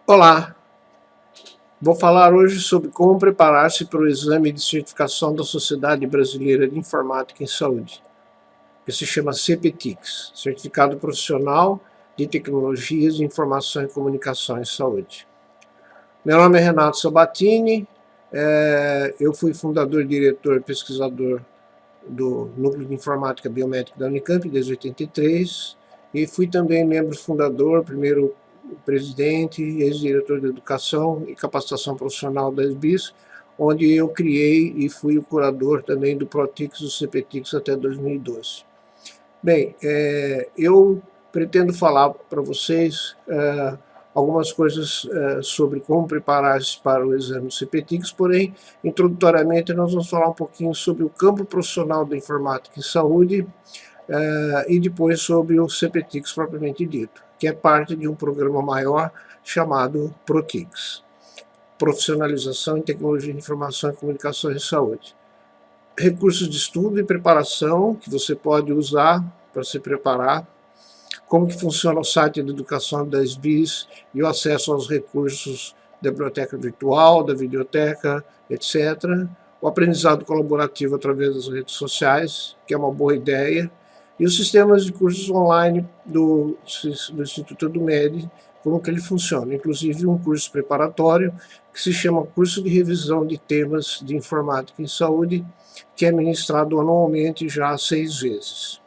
Olá, vou falar hoje sobre como preparar-se para o exame de certificação da Sociedade Brasileira de Informática em Saúde, que se chama CPTICS, Certificado Profissional de Tecnologias de Informação e Comunicação em Saúde. Meu nome é Renato Sabatini, eu fui fundador, diretor e pesquisador do Núcleo de Informática Biomédica da Unicamp desde 83 e fui também membro fundador, primeiro presidente e ex-diretor de Educação e Capacitação Profissional da SBIS, onde eu criei e fui o curador também do ProTICS e do CPTICS até 2012. Bem, eu pretendo falar para vocês algumas coisas sobre como preparar-se para o exame do CPTICS, porém, introdutoriamente, nós vamos falar um pouquinho sobre o campo profissional da informática em saúde e depois sobre o CPTICS propriamente dito, que é parte de um programa maior chamado ProTICS, Profissionalização em Tecnologia de Informação e Comunicação em Saúde. Recursos de estudo e preparação que você pode usar para se preparar, como que funciona o site de educação da SBIS e o acesso aos recursos da biblioteca virtual, da videoteca, etc. O aprendizado colaborativo através das redes sociais, que é uma boa ideia, e os sistemas de cursos online do Instituto do MED, como que ele funciona, inclusive um curso preparatório que se chama Curso de Revisão de Temas de Informática em Saúde, que é ministrado anualmente já há 6 vezes.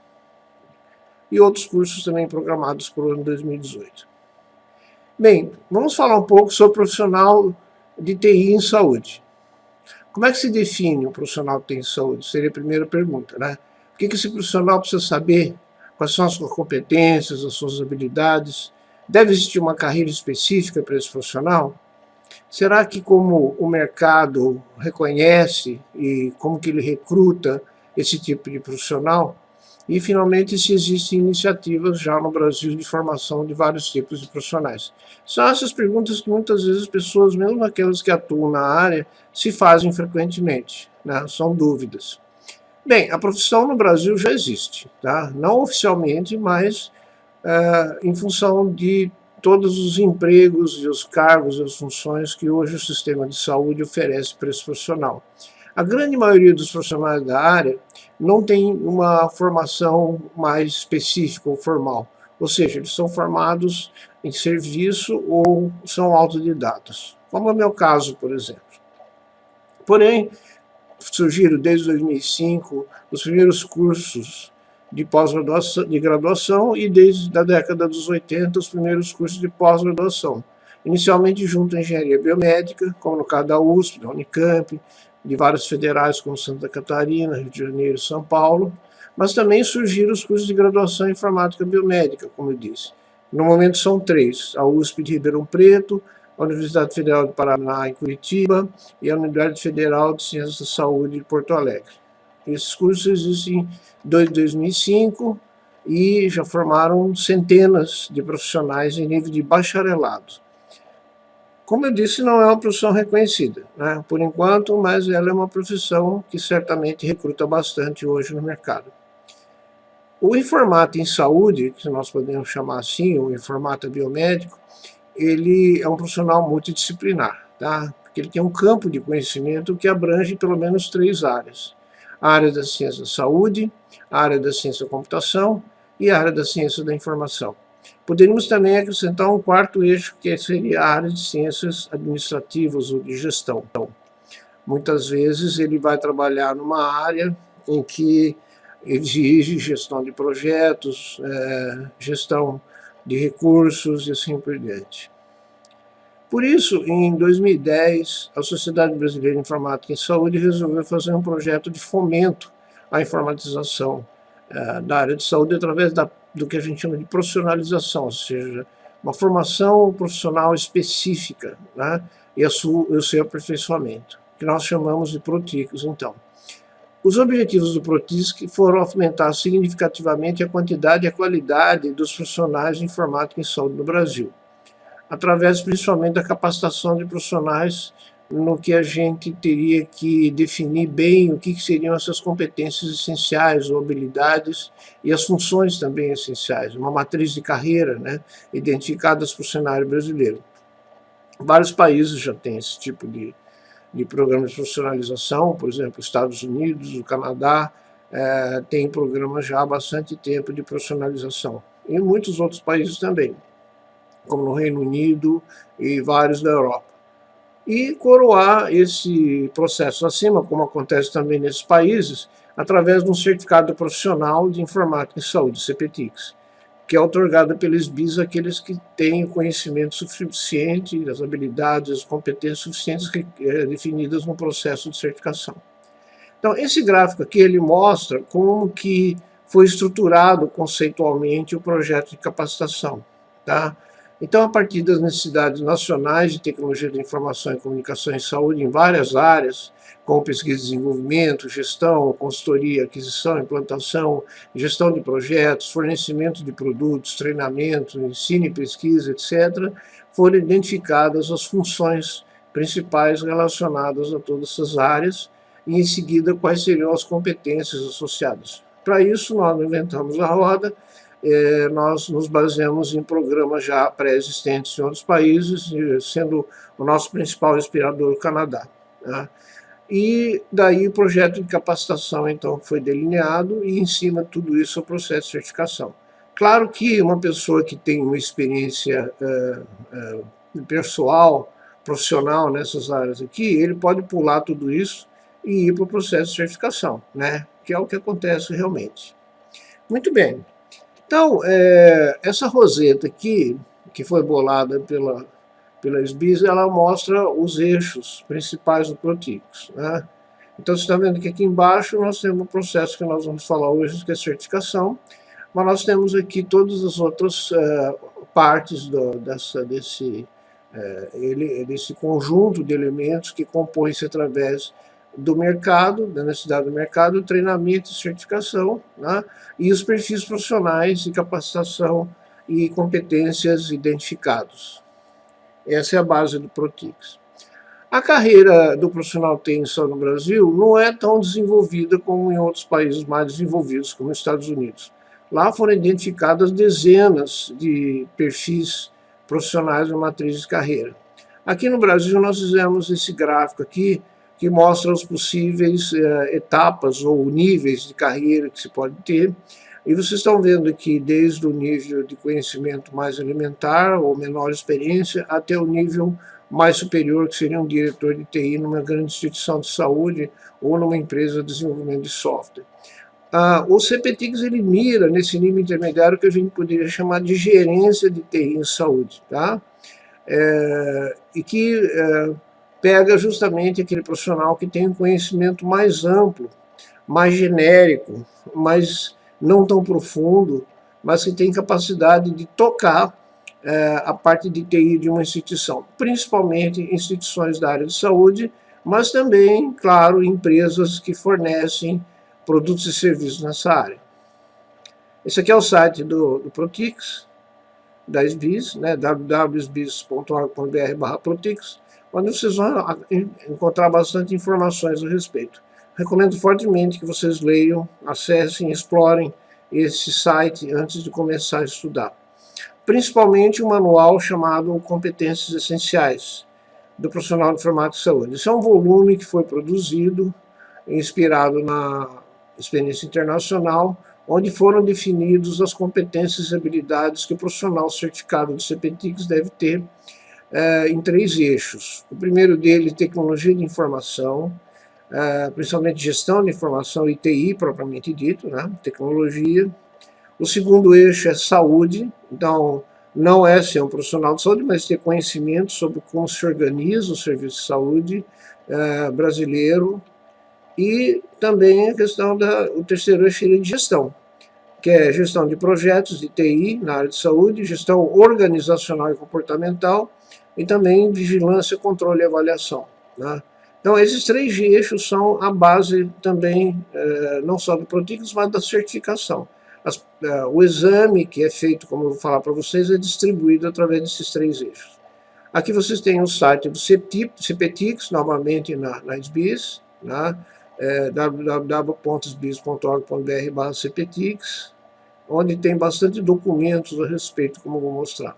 E outros cursos também programados para o ano 2018. Bem, vamos falar um pouco sobre o profissional de TI em saúde. Como é que se define um profissional de TI em saúde? Seria a primeira pergunta, né? O que esse profissional precisa saber? Quais são as suas competências, as suas habilidades? Deve existir uma carreira específica para esse profissional? Será que como o mercado reconhece e como que ele recruta esse tipo de profissional? E, finalmente, se existem iniciativas já no Brasil de formação de vários tipos de profissionais. São essas perguntas que muitas vezes as pessoas, mesmo aquelas que atuam na área, se fazem frequentemente, né? São dúvidas. Bem, a profissão no Brasil já existe, tá? Não oficialmente, mas em função de todos os empregos e os cargos e as funções que hoje o sistema de saúde oferece para esse profissional. A grande maioria dos profissionais da área não tem uma formação mais específica ou formal, ou seja, eles são formados em serviço ou são autodidatas, como é o meu caso, por exemplo. Porém, surgiram desde 2005 os primeiros cursos de pós-graduação, de graduação, e desde a década dos 80 os primeiros cursos de pós-graduação. Inicialmente junto à engenharia biomédica, como no caso da USP, da Unicamp, de vários federais como Santa Catarina, Rio de Janeiro e São Paulo, mas também surgiram os cursos de graduação em informática biomédica, como eu disse. No momento são 3, a USP de Ribeirão Preto, a Universidade Federal do Paraná em Curitiba e a Universidade Federal de Ciências da Saúde de Porto Alegre. Esses cursos existem desde 2005 e já formaram centenas de profissionais em nível de bacharelado. Como eu disse, não é uma profissão reconhecida, né, por enquanto, mas ela é uma profissão que certamente recruta bastante hoje no mercado. O informata em saúde, que nós podemos chamar assim, o informata biomédico, ele é um profissional multidisciplinar, tá? Porque ele tem um campo de conhecimento que abrange pelo menos 3 áreas. A área da ciência da saúde, a área da ciência da computação e a área da ciência da informação. Poderíamos também acrescentar um 4º eixo, que seria a área de ciências administrativas ou de gestão. Então, muitas vezes ele vai trabalhar numa área em que exige gestão de projetos, gestão de recursos e assim por diante. Por isso, em 2010, a Sociedade Brasileira de Informática em Saúde resolveu fazer um projeto de fomento à informatização da área de saúde através do que a gente chama de profissionalização, ou seja, uma formação profissional específica, né, e o seu aperfeiçoamento, que nós chamamos de ProTICS, então. Os objetivos do ProTICS foram aumentar significativamente a quantidade e a qualidade dos profissionais de informática em saúde no Brasil, através principalmente da capacitação de profissionais no que a gente teria que definir bem o que seriam essas competências essenciais ou habilidades e as funções também essenciais, uma matriz de carreira, né, identificadas para o cenário brasileiro. Vários países já têm esse tipo de programa de profissionalização, por exemplo, Estados Unidos, o Canadá, tem programas já há bastante tempo de profissionalização. E muitos outros países também, como no Reino Unido e vários da Europa. E coroar esse processo acima, como acontece também nesses países, através de um certificado profissional de informática e saúde, CPTICS, que é otorgado pelos BIS àqueles que têm o conhecimento suficiente, as habilidades, as competências suficientes definidas no processo de certificação. Então, esse gráfico aqui, ele mostra como que foi estruturado conceitualmente o projeto de capacitação, tá? Então, a partir das necessidades nacionais de tecnologia de informação e comunicação em saúde em várias áreas, como pesquisa e desenvolvimento, gestão, consultoria, aquisição, implantação, gestão de projetos, fornecimento de produtos, treinamento, ensino e pesquisa, etc., foram identificadas as funções principais relacionadas a todas essas áreas e, em seguida, quais seriam as competências associadas. Para isso, nós inventamos a roda. Nós nos baseamos em programas já pré-existentes em outros países, sendo o nosso principal inspirador o Canadá. Né? E daí o projeto de capacitação, então, foi delineado e, em cima de tudo isso, o processo de certificação. Claro que uma pessoa que tem uma experiência pessoal, profissional nessas áreas aqui, ele pode pular tudo isso e ir para o processo de certificação, né? Que é o que acontece realmente. Muito bem. Então, essa roseta aqui, que foi bolada pela SBIS, ela mostra os eixos principais do PROTICS, né? Então, você está vendo que aqui embaixo nós temos um processo que nós vamos falar hoje, que é certificação, mas nós temos aqui todas as outras partes desse conjunto de elementos que compõe-se através do mercado, da necessidade do mercado, treinamento e certificação, né? E os perfis profissionais de capacitação e competências identificados. Essa é a base do PROTICS. A carreira do profissional TI no Brasil não é tão desenvolvida como em outros países mais desenvolvidos, como os Estados Unidos. Lá foram identificadas dezenas de perfis profissionais na matriz de carreira. Aqui no Brasil nós fizemos esse gráfico aqui, que mostra as possíveis etapas ou níveis de carreira que se pode ter. E vocês estão vendo aqui desde o nível de conhecimento mais elementar ou menor experiência até o nível mais superior, que seria um diretor de TI numa grande instituição de saúde ou numa empresa de desenvolvimento de software. O CPTICS ele mira nesse nível intermediário que a gente poderia chamar de gerência de TI em saúde, tá? E que pega justamente aquele profissional que tem um conhecimento mais amplo, mais genérico, mais não tão profundo, mas que tem capacidade de tocar a parte de TI de uma instituição, principalmente instituições da área de saúde, mas também, claro, empresas que fornecem produtos e serviços nessa área. Esse aqui é o site do PROTICS, da SBIS, né, www.sbis.org.br/PROTICS, onde vocês vão encontrar bastante informações a respeito. Recomendo fortemente que vocês leiam, acessem, explorem esse site antes de começar a estudar. Principalmente um manual chamado Competências Essenciais, do profissional de informática e saúde. Esse é um volume que foi produzido, inspirado na experiência internacional, onde foram definidos as competências e habilidades que o profissional certificado do CPTICS deve ter em 3 eixos. O primeiro dele, tecnologia de informação, principalmente gestão de informação e TI, propriamente dito, né? Tecnologia. O segundo eixo é saúde, então não é ser um profissional de saúde, mas ter conhecimento sobre como se organiza o serviço de saúde brasileiro. E também a questão o terceiro eixo seria de gestão, que é gestão de projetos de TI na área de saúde, gestão organizacional e comportamental, e também vigilância, controle e avaliação, né? Então, esses 3 eixos são a base também, não só do PROTICS, mas da certificação. O exame que é feito, como eu vou falar para vocês, é distribuído através desses 3 eixos. Aqui vocês têm o site do CPTICS, novamente na SBIS, né? www.sbis.org.br/CPTICS, onde tem bastante documentos a respeito, como eu vou mostrar.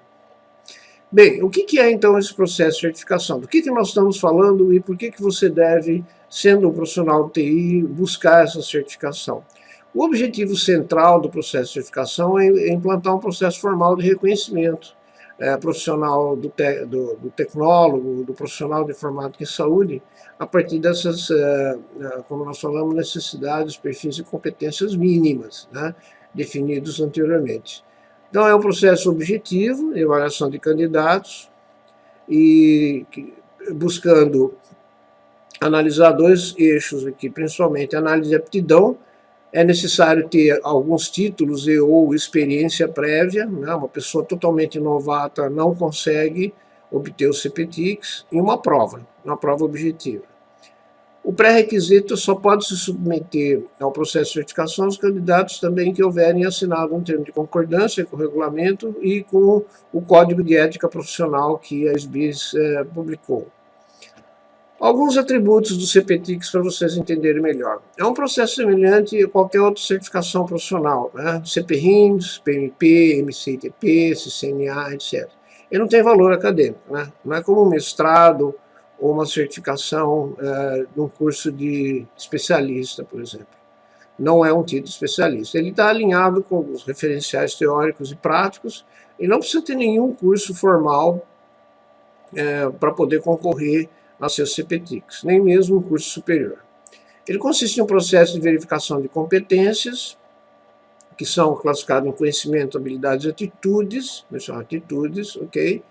Bem, o que é então esse processo de certificação? Do que nós estamos falando e por que você deve, sendo um profissional de TI, buscar essa certificação? O objetivo central do processo de certificação é implantar um processo formal de reconhecimento profissional do tecnólogo, do profissional de informática e saúde, a partir dessas, como nós falamos, necessidades, perfis e competências mínimas, né, definidos anteriormente. Então, é um processo objetivo, de avaliação de candidatos, e buscando analisar dois eixos aqui, principalmente análise de aptidão. É necessário ter alguns títulos e ou experiência prévia, né? Uma pessoa totalmente novata não consegue obter o CPTICS, e uma prova objetiva. O pré-requisito só pode se submeter ao processo de certificação os candidatos também que houverem assinado um termo de concordância com o regulamento e com o Código de Ética Profissional que a SBIS publicou. Alguns atributos do CPTICS para vocês entenderem melhor. É um processo semelhante a qualquer outra certificação profissional, né? CPRINS, PMP, MCITP, CCNA, etc. Ele não tem valor acadêmico, né? Não é como um mestrado ou uma certificação de um curso de especialista, por exemplo. Não é um título de especialista. Ele está alinhado com os referenciais teóricos e práticos e não precisa ter nenhum curso formal para poder concorrer a seus CPTICS, nem mesmo um curso superior. Ele consiste em um processo de verificação de competências, que são classificadas em conhecimento, habilidades e atitudes, ok?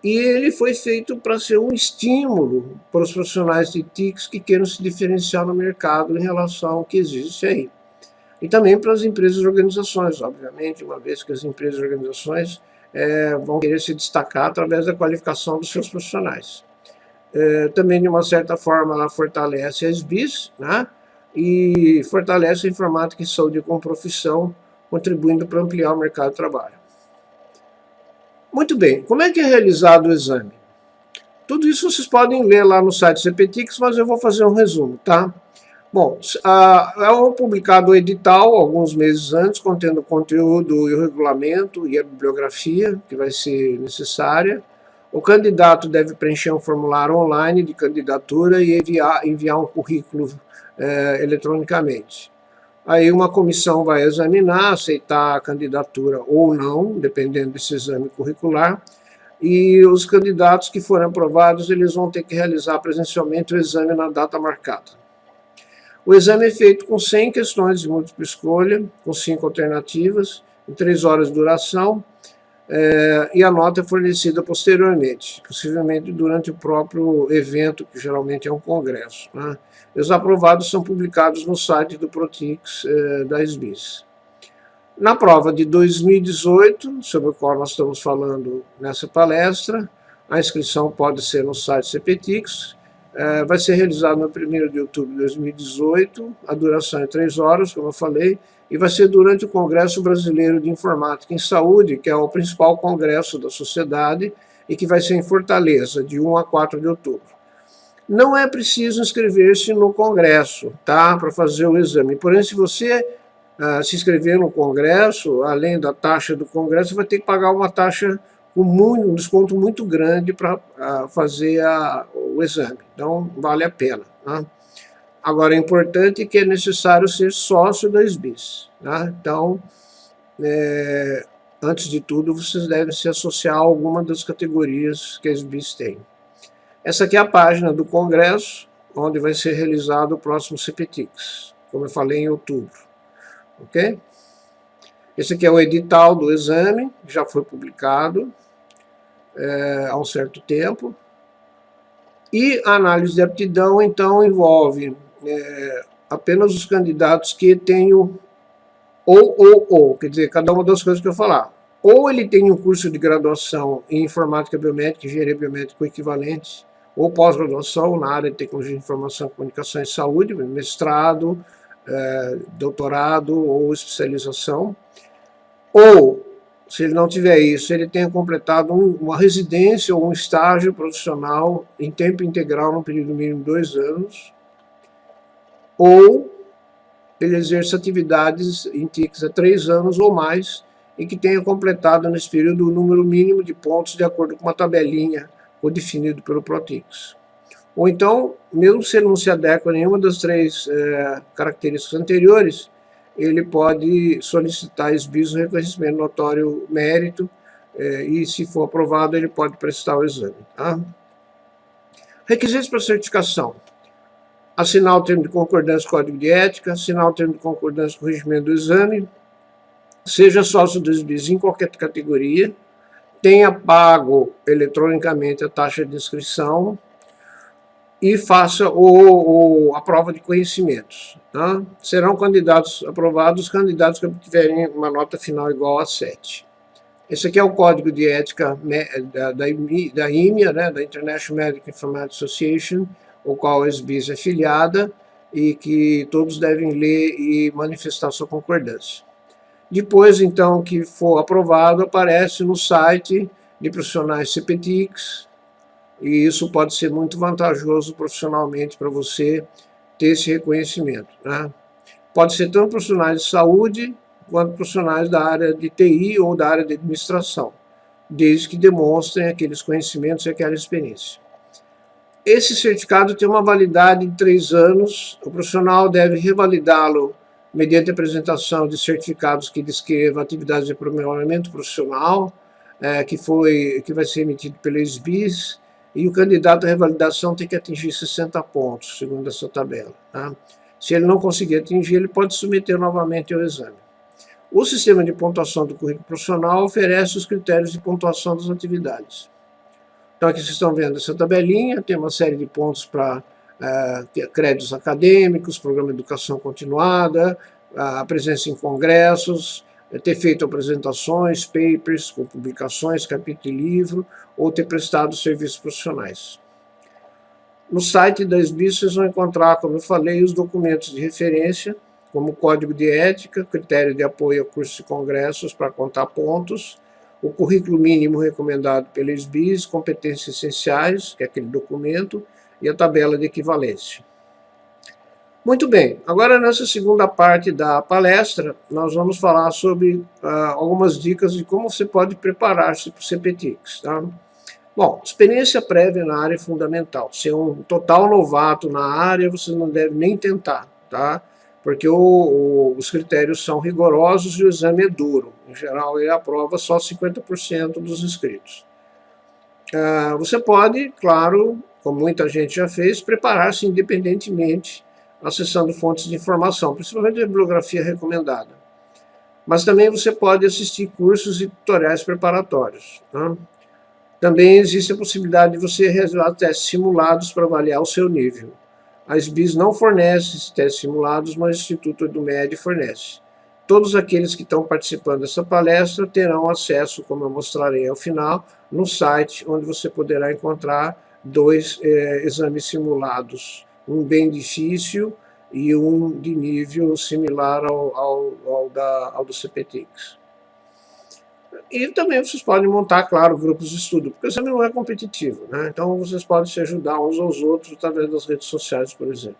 E ele foi feito para ser um estímulo para os profissionais de TICs que queiram se diferenciar no mercado em relação ao que existe aí. E também para as empresas e organizações, obviamente, uma vez que as empresas e organizações vão querer se destacar através da qualificação dos seus profissionais. Também, de uma certa forma, ela fortalece a SBIS, né? E fortalece a informática e saúde como profissão, contribuindo para ampliar o mercado de trabalho. Muito bem, como é que é realizado o exame? Tudo isso vocês podem ler lá no site CPTICS, mas eu vou fazer um resumo, tá? Bom, é publicado o edital alguns meses antes, contendo o conteúdo e o regulamento e a bibliografia que vai ser necessária. O candidato deve preencher um formulário online de candidatura e enviar um currículo eletronicamente. Aí uma comissão vai examinar, aceitar a candidatura ou não, dependendo desse exame curricular, e os candidatos que forem aprovados, eles vão ter que realizar presencialmente o exame na data marcada. O exame é feito com 100 questões de múltipla escolha, com 5 alternativas, em 3 horas de duração, e a nota é fornecida posteriormente, possivelmente durante o próprio evento, que geralmente é um congresso, né? Os aprovados são publicados no site do ProTICS da SBIS. Na prova de 2018, sobre o qual nós estamos falando nessa palestra, a inscrição pode ser no site CPTICS, vai ser realizado no 1º de outubro de 2018, a duração é 3 horas, como eu falei, e vai ser durante o Congresso Brasileiro de Informática em Saúde, que é o principal congresso da sociedade, e que vai ser em Fortaleza, de 1 a 4 de outubro. Não é preciso inscrever-se no congresso, tá? Para fazer o exame. Porém, se você se inscrever no congresso, além da taxa do congresso, vai ter que pagar uma taxa com um desconto muito grande para fazer o exame. Então, vale a pena, tá? Agora, é importante que é necessário ser sócio da SBIS, tá? Então, antes de tudo, vocês devem se associar a alguma das categorias que a SBIS tem. Essa aqui é a página do congresso, onde vai ser realizado o próximo CPTICS, como eu falei, em outubro. Ok? Esse aqui é o edital do exame, que já foi publicado há um certo tempo. E a análise de aptidão, então, envolve apenas os candidatos que tenham quer dizer, cada uma das coisas que eu falar. Ou ele tem um curso de graduação em informática biomédica, engenharia biomédica ou equivalente, ou pós-graduação na área de tecnologia de informação, comunicação e saúde, mestrado, doutorado ou especialização. Ou, se ele não tiver isso, ele tenha completado uma residência ou um estágio profissional em tempo integral no período mínimo de 2 anos, ou ele exerce atividades em TICs há 3 anos ou mais e que tenha completado nesse período o número mínimo de pontos de acordo com uma tabelinha definido pelo PROTICS. Ou então, mesmo se ele não se adequa a nenhuma das três características anteriores, ele pode solicitar SBIS o reconhecimento notório mérito, e se for aprovado, ele pode prestar o exame. Tá? Requisitos para certificação: assinar o termo de concordância com o Código de Ética, assinar o termo de concordância com o regimento do exame, seja sócio do SBIS em qualquer categoria, tenha pago eletronicamente a taxa de inscrição e faça a prova de conhecimentos. Tá? Serão candidatos aprovados os candidatos que tiverem uma nota final igual a 7. Esse aqui é o Código de Ética da IMIA, né, da International Medical Informatics Association, o qual a SBIS é filiada e que todos devem ler e manifestar sua concordância. Depois, então, que for aprovado, aparece no site de profissionais CPTICS, e isso pode ser muito vantajoso profissionalmente para você ter esse reconhecimento. Né? Pode ser tanto profissionais de saúde, quanto profissionais da área de TI ou da área de administração, desde que demonstrem aqueles conhecimentos e aquela experiência. Esse certificado tem uma validade de 3 anos, o profissional deve revalidá-lo mediante a apresentação de certificados que descrevam atividades de aprimoramento profissional, que vai ser emitido pela SBIS, e o candidato à revalidação tem que atingir 60 pontos, segundo essa tabela. Tá? Se ele não conseguir atingir, ele pode submeter novamente ao exame. O sistema de pontuação do currículo profissional oferece os critérios de pontuação das atividades. Então, aqui vocês estão vendo essa tabelinha, tem uma série de pontos para créditos acadêmicos, programa de educação continuada, a presença em congressos, ter feito apresentações, papers, com publicações, capítulo e livro, ou ter prestado serviços profissionais. No site da SBIS vocês vão encontrar, como eu falei, os documentos de referência, como o Código de Ética, critério de apoio a cursos e congressos para contar pontos, o currículo mínimo recomendado pela SBIS, competências essenciais, que é aquele documento, e a tabela de equivalência. Muito bem, agora nessa segunda parte da palestra, nós vamos falar sobre algumas dicas de como você pode preparar-se para o CPTICS. Tá? Bom, experiência prévia na área é fundamental. Se é um total novato na área, você não deve nem tentar, tá? Porque os critérios são rigorosos e o exame é duro. Em geral, ele aprova só 50% dos inscritos. Você pode, claro, como muita gente já fez, preparar-se independentemente, acessando fontes de informação, principalmente a bibliografia recomendada. Mas também você pode assistir cursos e tutoriais preparatórios. Tá? Também existe a possibilidade de você realizar testes simulados para avaliar o seu nível. A SBIS não fornece esses testes simulados, mas o Instituto EduMed fornece. Todos aqueles que estão participando dessa palestra terão acesso, como eu mostrarei ao final, no site, onde você poderá encontrar 2 exames simulados, um bem difícil e um de nível similar ao do CPTICS. E também vocês podem montar, claro, grupos de estudo, porque o exame não é competitivo, né? Então vocês podem se ajudar uns aos outros através das redes sociais, por exemplo.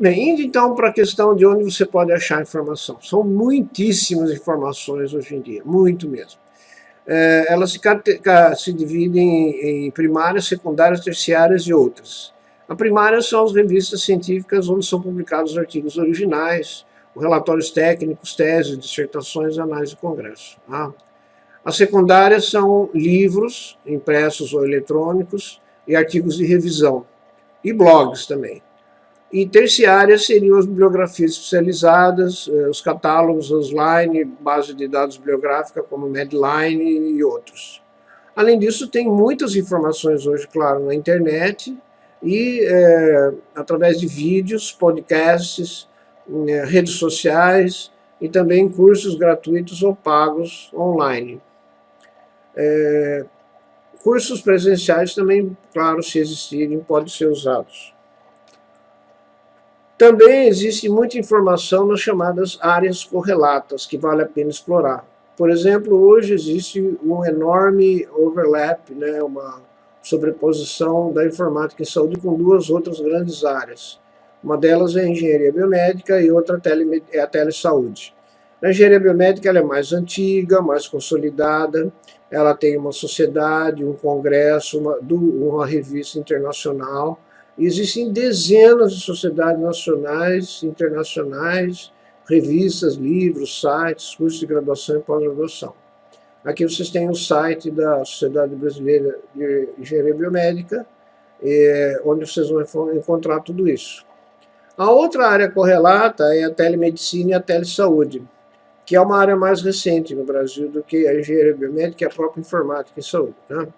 Bem, indo então para a questão de onde você pode achar informação. São muitíssimas informações hoje em dia, muito mesmo. Elas se dividem em primárias, secundárias, terciárias e outras. A primária são as revistas científicas onde são publicados artigos originais, relatórios técnicos, teses, dissertações, análises de congresso. Tá? As secundárias são livros, impressos ou eletrônicos, e artigos de revisão, e blogs também. E terciárias seriam as bibliografias especializadas, os catálogos online, base de dados bibliográfica como Medline e outros. Além disso, tem muitas informações hoje, claro, na internet, e através de vídeos, podcasts, redes sociais e também cursos gratuitos ou pagos online. Cursos presenciais também, claro, se existirem, podem ser usados. Também existe muita informação nas chamadas áreas correlatas, que vale a pena explorar. Por exemplo, hoje existe um enorme overlap, né, uma sobreposição da informática em saúde com 2 outras grandes áreas. Uma delas é a engenharia biomédica e outra é a telesaúde. A engenharia biomédica ela é mais antiga, mais consolidada, ela tem uma sociedade, um congresso, uma revista internacional. Existem dezenas de sociedades nacionais, internacionais, revistas, livros, sites, cursos de graduação e pós-graduação. Aqui vocês têm o site da Sociedade Brasileira de Engenharia Biomédica, onde vocês vão encontrar tudo isso. A outra área correlata é a telemedicina e a telesaúde, que é uma área mais recente no Brasil do que a engenharia biomédica e a própria informática em saúde. Né?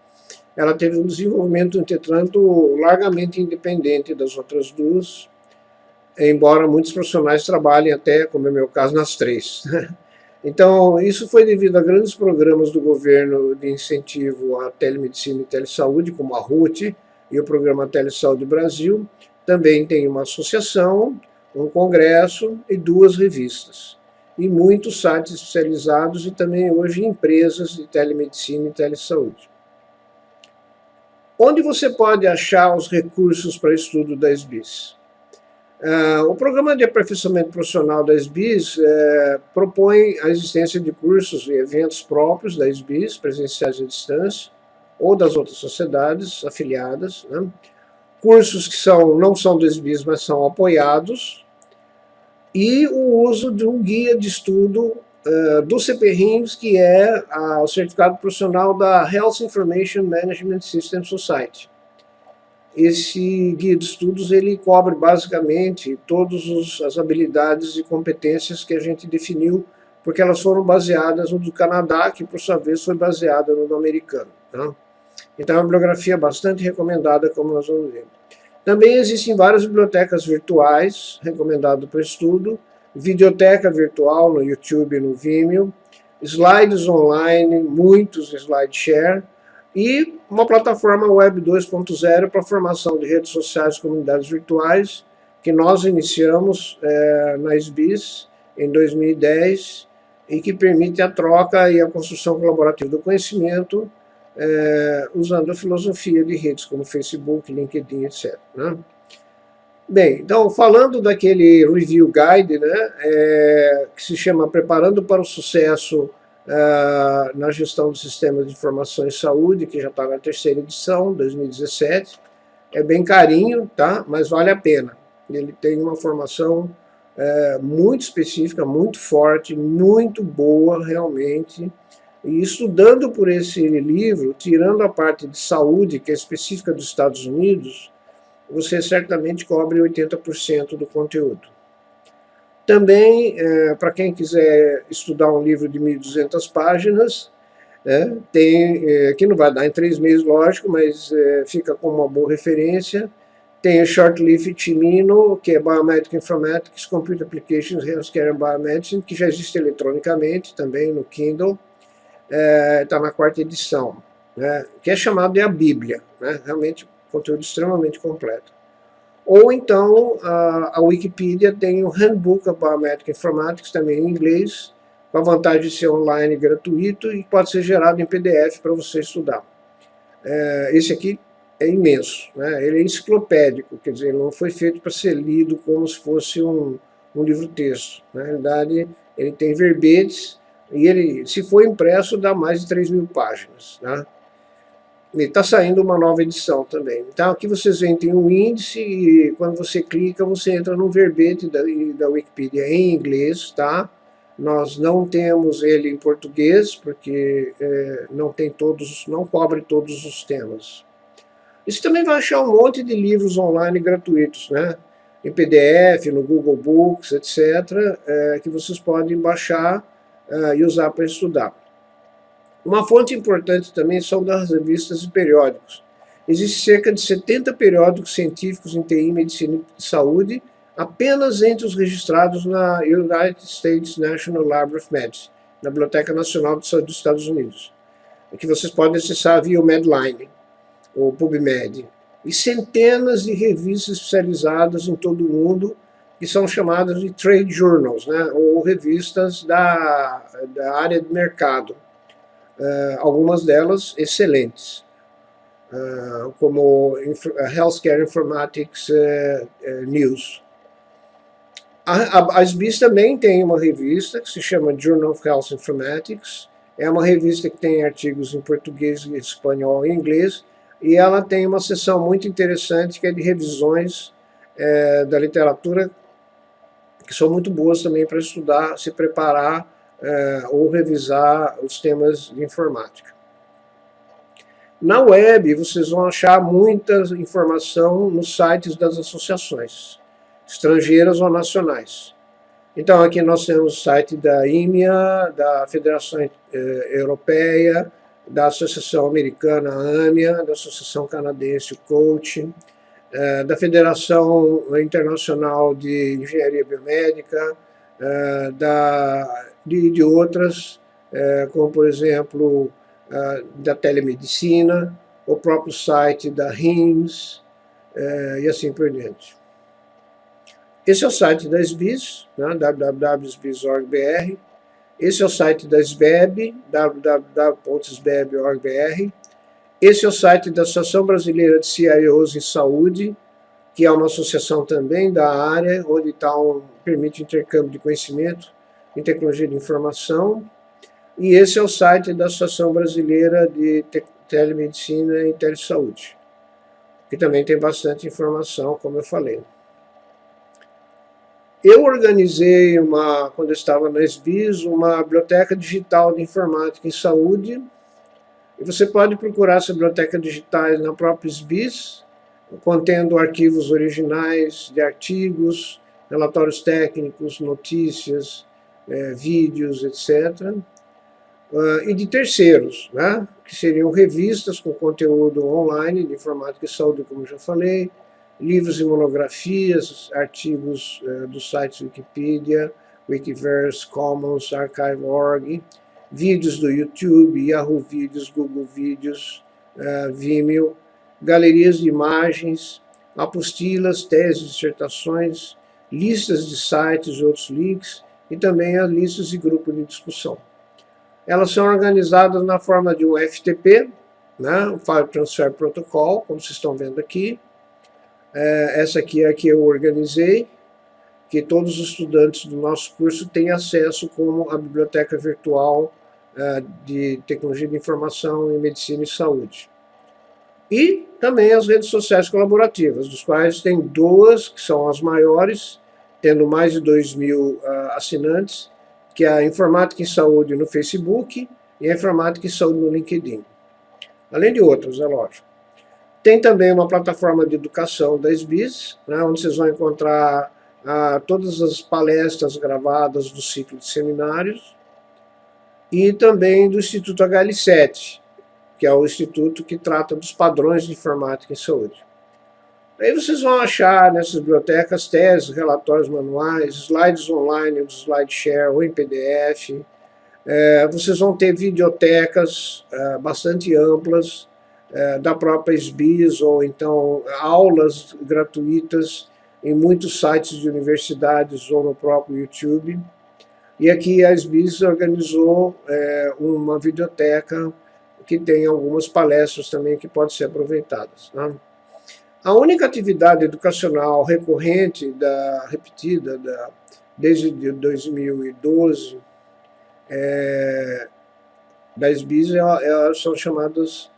Ela teve um desenvolvimento, entretanto, largamente independente das outras duas, embora muitos profissionais trabalhem até, como é o meu caso, nas três. Então, isso foi devido a grandes programas do governo de incentivo à telemedicina e telesaúde, como a RUT e o programa Telesaúde Brasil. Também tem uma associação, um congresso e 2 revistas. E muitos sites especializados e também hoje empresas de telemedicina e telesaúde. Onde você pode achar os recursos para estudo da SBIS? O programa de aperfeiçoamento profissional da SBIS propõe a existência de cursos e eventos próprios da SBIS, presenciais à distância, ou das outras sociedades afiliadas, né? Cursos que não são do SBIS, mas são apoiados, e o uso de um guia de estudo do CPRIMS, que é o certificado profissional da Health Information Management System Society. Esse guia de estudos ele cobre basicamente todas as habilidades e competências que a gente definiu, porque elas foram baseadas no do Canadá, que por sua vez foi baseada no do americano. Tá? Então é uma bibliografia bastante recomendada, como nós vamos ver. Também existem várias bibliotecas virtuais recomendadas para estudo, videoteca virtual no YouTube e no Vimeo, slides online, muitos SlideShare, e uma plataforma Web 2.0 para formação de redes sociais e comunidades virtuais, que nós iniciamos na SBIS em 2010, e que permite a troca e a construção colaborativa do conhecimento, usando a filosofia de redes como Facebook, LinkedIn, etc. Né? Bem, então, falando daquele Review Guide, né, que se chama Preparando para o Sucesso na Gestão do Sistema de Informação em Saúde, que já está na 3ª edição, 2017, é bem carinho, tá? Mas vale a pena. Ele tem uma formação muito específica, muito forte, muito boa, realmente. E estudando por esse livro, tirando a parte de saúde, que é específica dos Estados Unidos, você certamente cobre 80% do conteúdo. Também, para quem quiser estudar um livro de 1.200 páginas, tem, que não vai dar em 3 meses, lógico, mas fica como uma boa referência. Tem o Shortleaf Timino, que é Biomedical Informatics, Computer Applications, Healthcare and Biomedicine, que já existe eletronicamente também no Kindle. Está na 4ª edição, né, que é chamado de a Bíblia, né, realmente conteúdo extremamente completo. Ou então a Wikipedia tem o Handbook of Biomedical Informatics, também em inglês, com a vantagem de ser online gratuito e pode ser gerado em PDF para você estudar. Esse aqui é imenso, né, ele é enciclopédico, quer dizer, não foi feito para ser lido como se fosse um livro-texto. Na realidade, ele tem verbetes, e ele, se for impresso, dá mais de 3.000 páginas. Tá? E está saindo uma nova edição também. Então, aqui vocês veem, tem um índice, e quando você clica, você entra no verbete da Wikipedia em inglês, tá? Nós não temos ele em português, porque não cobre todos os temas. E você também vai achar um monte de livros online gratuitos, né? Em PDF, no Google Books, etc., que vocês podem baixar e usar para estudar. Uma fonte importante também são das revistas e periódicos. Existem cerca de 70 periódicos científicos em TI, medicina e saúde, apenas entre os registrados na United States National Library of Medicine, na Biblioteca Nacional de Saúde dos Estados Unidos, que vocês podem acessar via o Medline, ou PubMed, e centenas de revistas especializadas em todo o mundo, que são chamadas de trade journals, né, ou revistas da área de mercado. Algumas delas excelentes, como Healthcare Informatics News. A SBIS também tem uma revista que se chama Journal of Health Informatics. É uma revista que tem artigos em português, espanhol e inglês, e ela tem uma seção muito interessante que é de revisões da literatura, que são muito boas também para estudar, se preparar ou revisar os temas de informática. Na web, vocês vão achar muita informação nos sites das associações, estrangeiras ou nacionais. Então, aqui nós temos o site da IMEA, da Federação Europeia, da Associação Americana AMIA, da Associação Canadense COACH, da Federação Internacional de Engenharia Biomédica, de outras, como, por exemplo, da telemedicina, o próprio site da HIMSS, e assim por diante. Esse é o site da SBIS, né, www.sbis.org.br. Esse é o site da SBEB, www.sbeb.org.br. Esse é o site da Associação Brasileira de CIOs em Saúde, que é uma associação também da área, onde permite intercâmbio de conhecimento em tecnologia de informação. E esse é o site da Associação Brasileira de Telemedicina e Telesaúde, que também tem bastante informação, como eu falei. Eu organizei, quando eu estava na SBIS, uma biblioteca digital de informática em saúde, e você pode procurar essa biblioteca digital na própria SBIS, contendo arquivos originais de artigos, relatórios técnicos, notícias, vídeos, etc. E de terceiros, né, que seriam revistas com conteúdo online de informática e saúde, como eu já falei, livros e monografias, artigos dos sites Wikipedia, Wikiverse, Commons, Archive.org, vídeos do YouTube, Yahoo Vídeos, Google Vídeos, Vimeo, galerias de imagens, apostilas, teses, dissertações, listas de sites e outros links, e também as listas de grupo de discussão. Elas são organizadas na forma de um FTP, né, o File Transfer Protocol, como vocês estão vendo aqui. Essa aqui é a que eu organizei, que todos os estudantes do nosso curso têm acesso como a biblioteca virtual de tecnologia de informação em medicina e saúde. E também as redes sociais colaborativas, dos quais tem duas, que são as maiores, tendo mais de 2.000 assinantes, que é a Informática em Saúde no Facebook e a Informática em Saúde no LinkedIn. Além de outras, é lógico. Tem também uma plataforma de educação da SBIS, né, onde vocês vão encontrar todas as palestras gravadas do ciclo de seminários, e também do Instituto HL7, que é o instituto que trata dos padrões de informática em saúde. Aí vocês vão achar nessas bibliotecas teses, relatórios manuais, slides online, SlideShare ou em PDF. Vocês vão ter videotecas bastante amplas da própria SBIS, ou então aulas gratuitas em muitos sites de universidades ou no próprio YouTube. E aqui a SBIS organizou uma videoteca que tem algumas palestras também que podem ser aproveitadas, né? A única atividade educacional recorrente, repetida desde 2012, da SBIS, são chamados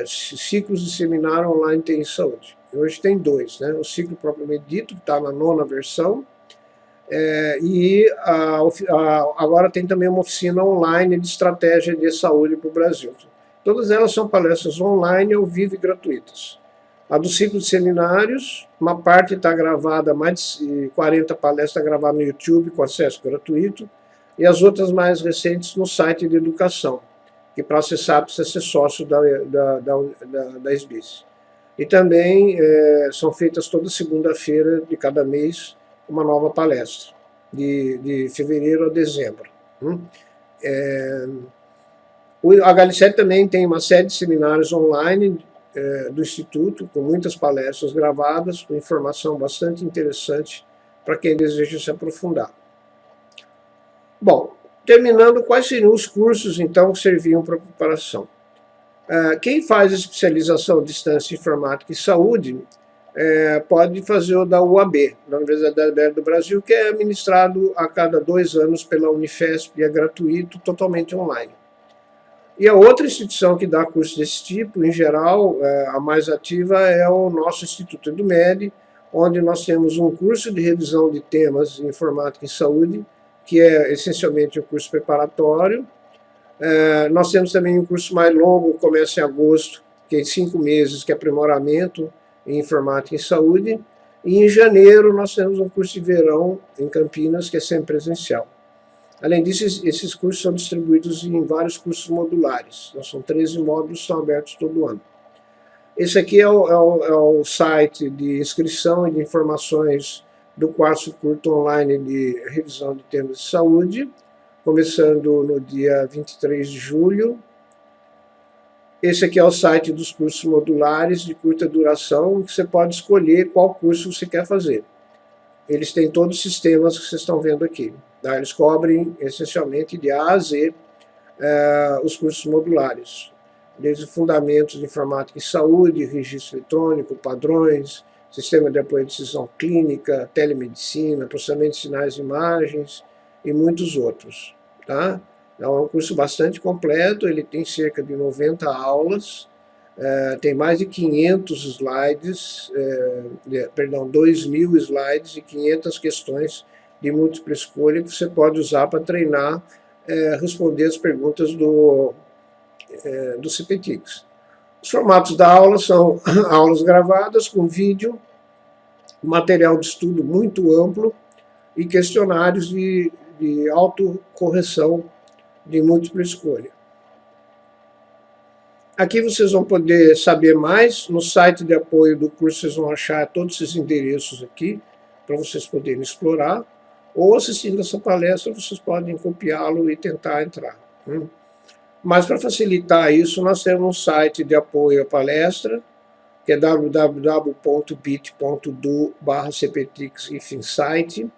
ciclos de seminário online em saúde. Hoje tem dois, né? O ciclo propriamente dito, que está na 9ª versão, e agora tem também uma oficina online de estratégia de saúde para o Brasil. Todas elas são palestras online, ao vivo e gratuitas. A do ciclo de seminários, uma parte está gravada, mais de 40 palestras gravadas no YouTube com acesso gratuito, e as outras mais recentes no site de educação, que para acessar precisa ser sócio da SBIS. E também são feitas toda segunda-feira de cada mês uma nova palestra, de fevereiro a dezembro. O HL7 também tem uma série de seminários online do Instituto, com muitas palestras gravadas, com informação bastante interessante para quem deseja se aprofundar. Bom, terminando, quais seriam os cursos, então, que serviam para a preparação? Quem faz especialização à distância em informática e saúde pode fazer o da UAB, da Universidade Aberta do Brasil, que é ministrado a cada 2 anos pela Unifesp, e é gratuito, totalmente online. E a outra instituição que dá curso desse tipo, em geral, a mais ativa, é o nosso Instituto EduMed, onde nós temos um curso de revisão de temas de informática em saúde, que é essencialmente um curso preparatório. Nós temos também um curso mais longo, começa em agosto, que é em 5 meses, que é aprimoramento em informática em saúde. E em janeiro nós temos um curso de verão em Campinas, que é sempre presencial. Além disso, esses cursos são distribuídos em vários cursos modulares. Então, são 13 módulos que são abertos todo ano. Esse aqui é o site de inscrição e de informações do quarto curso online de revisão de temas de saúde, começando no dia 23 de julho. Esse aqui é o site dos cursos modulares de curta duração, que você pode escolher qual curso você quer fazer. Eles têm todos os sistemas que vocês estão vendo aqui. Tá? Eles cobrem, essencialmente, de A a Z, os cursos modulares. Desde fundamentos de informática em saúde, registro eletrônico, padrões, sistema de apoio à decisão clínica, telemedicina, processamento de sinais e imagens e muitos outros. Tá? Então, é um curso bastante completo, ele tem cerca de 90 aulas, tem mais de 500 slides, 2.000 slides e 500 questões de múltipla escolha que você pode usar para treinar, responder as perguntas do CPTICS. Os formatos da aula são aulas gravadas com vídeo, material de estudo muito amplo e questionários de autocorreção de múltipla escolha. Aqui vocês vão poder saber mais. No site de apoio do curso vocês vão achar todos esses endereços aqui para vocês poderem explorar, ou assistindo essa palestra vocês podem copiá-lo e tentar entrar. Mas para facilitar isso, nós temos um site de apoio à palestra, que é www.bit.do/cptix-site,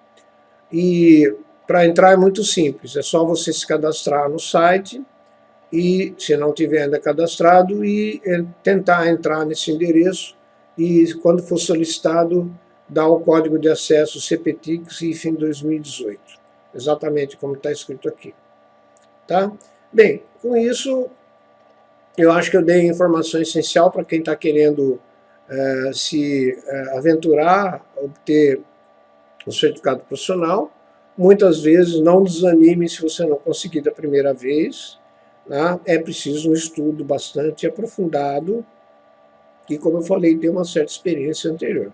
e para entrar é muito simples, é só você se cadastrar no site, e se não tiver ainda cadastrado, e tentar entrar nesse endereço, e quando for solicitado, dar o código de acesso CPTICS-2018, exatamente como está escrito aqui. Tá? Bem, com isso, eu acho que eu dei informação essencial para quem está querendo se aventurar, obter o certificado profissional. Muitas vezes, não desanime se você não conseguir da primeira vez. Tá? É preciso um estudo bastante aprofundado e, como eu falei, ter uma certa experiência anterior.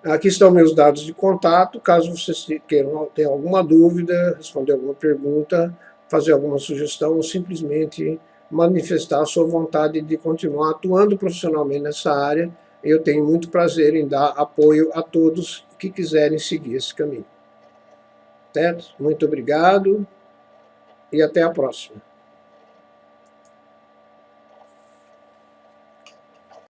Aqui estão meus dados de contato, caso vocês tenham alguma dúvida, responder alguma pergunta, fazer alguma sugestão ou simplesmente manifestar a sua vontade de continuar atuando profissionalmente nessa área. Eu tenho muito prazer em dar apoio a todos que quiserem seguir esse caminho. Certo? Muito obrigado e até a próxima.